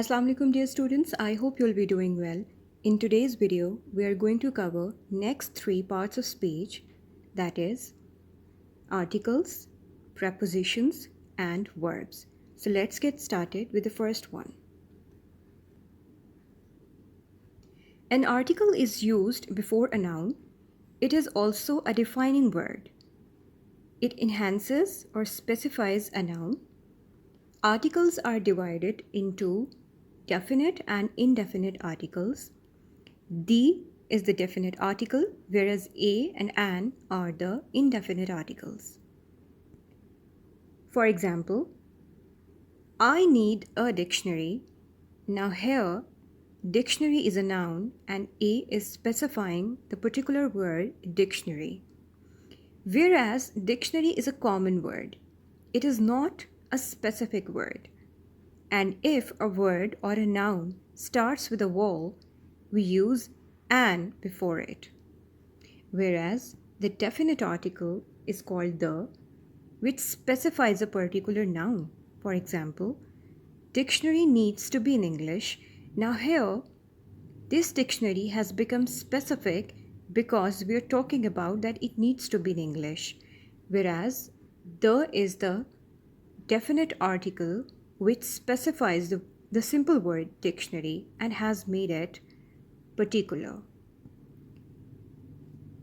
Assalamu alaikum dear students, I hope you'll be doing well. In today's video, we are going to cover next three parts of speech, that is articles, prepositions and verbs. So let's get started with the first one. An article is used before a noun. It is also a defining word. It enhances or specifies a noun. Articles are divided into definite and indefinite articles. The is the definite article, whereas a and an are the indefinite articles. For example, I need a dictionary. Now here, dictionary is a noun and a is specifying the particular word dictionary. Whereas dictionary is a common word. It is not a specific word. And if a word or a noun starts with a vowel, we use an before it. Whereas the definite article is called the, which specifies a particular noun. For example, dictionary needs to be in English. Now here, this dictionary has become specific because we are talking about that it needs to be in English. Whereas the is the definite article which specifies the simple word dictionary and has made it particular.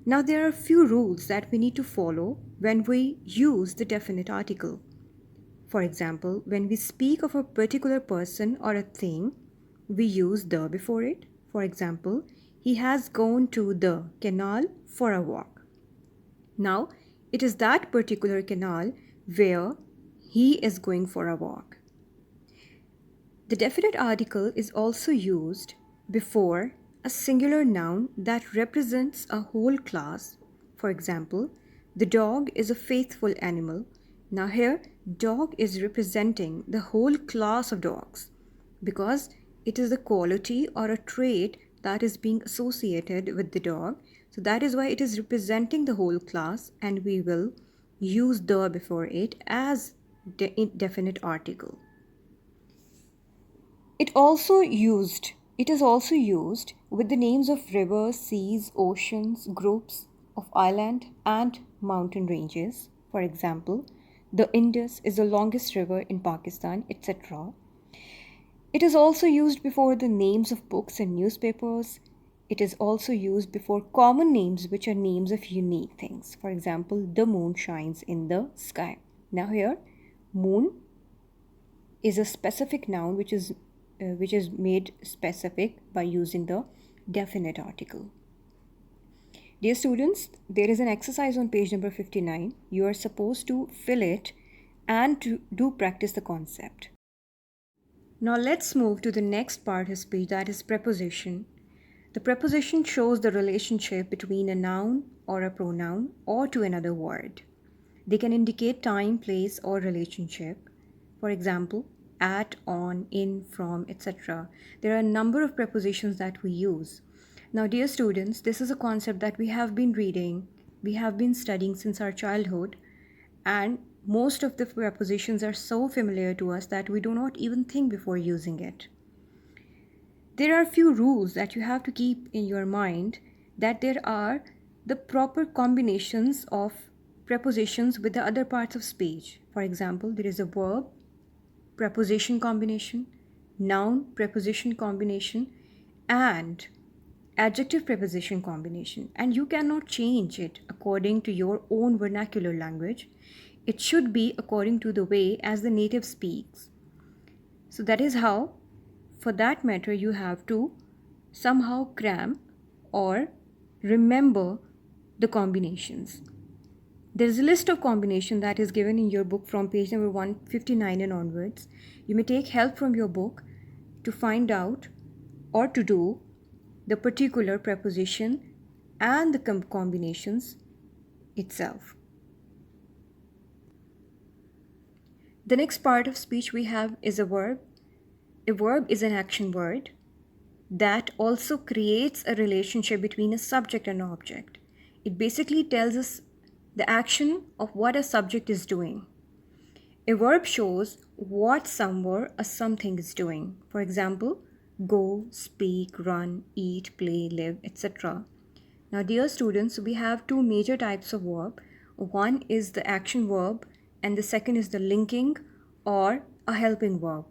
Now there are a few rules that we need to follow when we use the definite article. For example, when we speak of a particular person or a thing, we use the before it. For example, he has gone to the canal for a walk. Now, it is that particular canal where he is going for a walk. The definite article is also used before a singular noun that represents a whole class. For example, the dog is a faithful animal. Now here, dog is representing the whole class of dogs because it is a quality or a trait that is being associated with the dog. So that is why it is representing the whole class and we will use the before it as definite article. It is also used with the names of rivers, seas, oceans, groups of island and mountain ranges. For example, the Indus is the longest river in Pakistan, etc. It is also used before the names of books and newspapers. It is also used before common names which are names of unique things. For example, the moon shines in the sky. Now here, moon is a specific noun which is made specific by using the definite article. Dear students, there is an exercise on page number 59. You are supposed to fill it and to do practice the concept. Now let's move to the next part of speech, that is preposition. The preposition shows the relationship between a noun or a pronoun or to another word. They can indicate time, place or relationship. For example, at, on, in, from, etc. There are a number of prepositions that we use. Now, dear students, this is a concept that we have been reading, we have been studying since our childhood, and most of the prepositions are so familiar to us that we do not even think before using it. There are a few rules that you have to keep in your mind, that there are the proper combinations of prepositions with the other parts of speech. For example, there is a verb preposition combination, noun preposition combination, and adjective preposition combination. And you cannot change it according to your own vernacular language. It should be according to the way as the native speaks. So that is how, for that matter, you have to somehow cram or remember the combinations. There is a list of combinations that is given in your book from page number 159 and onwards. You may take help from your book to find out or to do the particular preposition and the combinations itself. The next part of speech we have is a verb. A verb is an action word that also creates a relationship between a subject and object. It basically tells us the action of what a subject is doing. A verb shows what somewhere a something is doing. For example, go, speak, run, eat, play, live, etc. Now, dear students, we have two major types of verb. One is the action verb, and the second is the linking or a helping verb.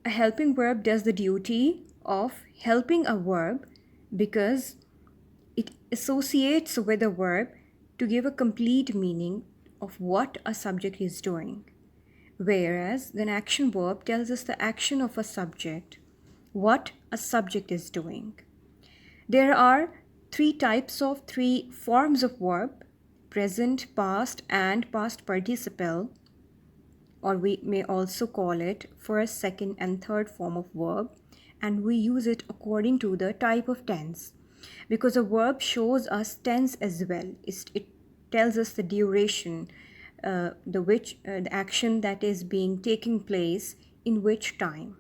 A helping verb does the duty of helping a verb because it associates with a verb to give a complete meaning of what a subject is doing. Whereas an action verb tells us the action of a subject, what a subject is doing. There are three forms of verb: present, past, and past participle, or we may also call it first, second, and third form of verb, and we use it according to the type of tense, because a verb shows us tense as well. It tells us the duration, the action that is being taking place in which time.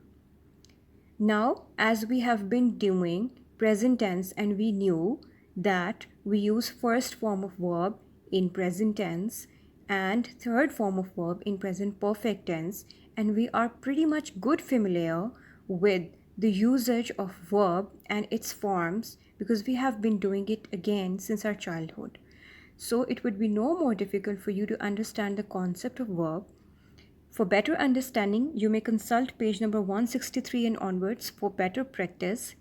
Now, as we have been doing present tense and we knew that we use first form of verb in present tense and third form of verb in present perfect tense, and we are pretty much good familiar with the usage of verb and its forms because we have been doing it again since our childhood. So it would be no more difficult for you to understand the concept of verb. For better understanding, you may consult page number 163 and onwards for better practice.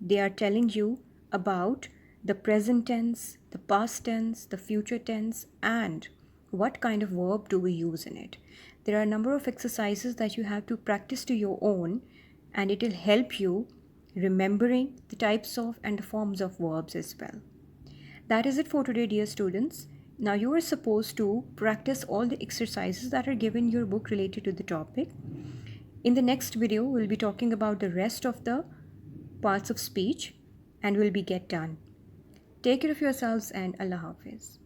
They are telling you about the present tense, the past tense, the future tense, and what kind of verb do we use in it. There are a number of exercises that you have to practice to your own, and it will help you remembering the types of and the forms of verbs as well. That is it for today, dear students. Now you are supposed to practice all the exercises that are given in your book related to the topic. In the next video, we'll be talking about the rest of the parts of speech and we'll be get done. Take care of yourselves and Allah Hafiz.